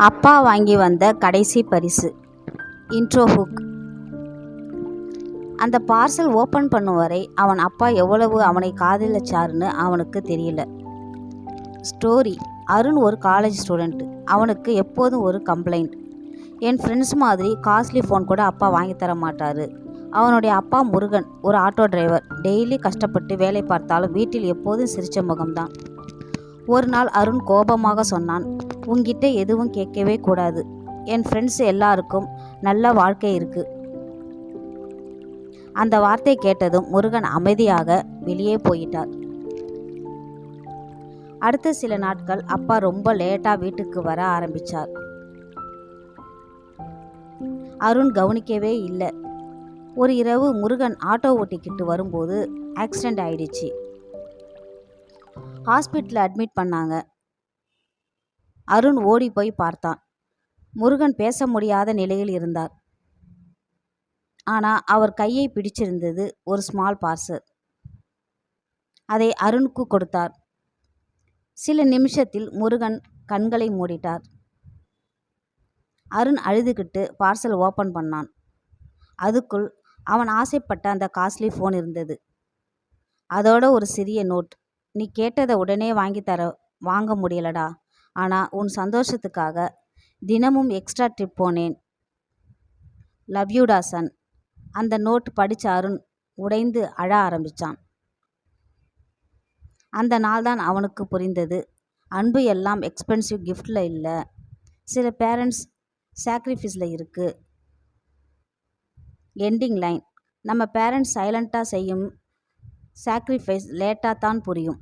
அப்பா வாங்கி வந்த கடைசி பரிசு. Intro hook. அந்த பார்சல் ஓப்பன் பண்ணும் வரை அவன் அப்பா எவ்வளவு அவனை காதலிச்சாருன்னு அவனுக்கு தெரியல. ஸ்டோரி. அருண் ஒரு காலேஜ் ஸ்டூடெண்ட். அவனுக்கு எப்போதும் ஒரு கம்ப்ளைண்ட். என் ஃப்ரெண்ட்ஸ் மாதிரி காஸ்ட்லி ஃபோன் கூட அப்பா வாங்கி தர மாட்டாரு. அவனுடைய அப்பா முருகன் ஒரு ஆட்டோ டிரைவர். டெய்லி கஷ்டப்பட்டு வேலை பார்த்தாலும் வீட்டில் எப்போதும் சிரிச்ச முகம்தான். ஒரு நாள் அருண் கோபமாக சொன்னான், உன்கிட்ட எதுவும் கேட்கவே கூடாது. என் ஃப்ரெண்ட்ஸ் எல்லாருக்கும் நல்ல வாழ்க்கை இருக்கு. அந்த வார்த்தை கேட்டதும் முருகன் அமைதியாக வெளியே போயிட்டார். அடுத்த சில நாட்கள் அப்பா ரொம்ப லேட்டா வீட்டுக்கு வர ஆரம்பிச்சார். அருண் கவனிக்கவே இல்லை. ஒரு இரவு முருகன் ஆட்டோ ஓட்டிக்கிட்டு வரும்போது ஆக்சிடென்ட் ஆயிடுச்சு. ஹாஸ்பிட்டலில் அட்மிட் பண்ணாங்க. அருண் ஓடி போய் பார்த்தான். முருகன் பேச முடியாத நிலையில் இருந்தார். ஆனால் அவர் கையை பிடிச்சிருந்தது ஒரு ஸ்மால் பார்சல். அதை அருணுக்கு கொடுத்தார். சில நிமிஷத்தில் முருகன் கண்களை மூடிட்டார். அருண் அழுதுகிட்டு பார்சல் ஓப்பன் பண்ணான். அதுக்குள் அவன் ஆசைப்பட்ட அந்த காஸ்ட்லி ஃபோன் இருந்தது. அதோட ஒரு சிறிய நோட். நீ கேட்டதை உடனே வாங்க முடியலடா. ஆனால் உன் சந்தோஷத்துக்காக தினமும் எக்ஸ்ட்ரா ட்ரிப் போனேன். லவ் யூடா சன். அந்த நோட் படித்த அருண் உடைந்து அழ ஆரம்பித்தான். அந்த நாள் தான் அவனுக்கு புரிந்தது, அன்பு எல்லாம் எக்ஸ்பென்சிவ் கிஃப்டில் இல்லை, சில பேரண்ட்ஸ் சாக்ரிஃபைஸில் இருக்குது. Ending line. நம்ம பேரண்ட்ஸ் சைலண்ட்டாக செய்யும் சாக்ரிஃபைஸ் லேட்டாக தான் புரியும்.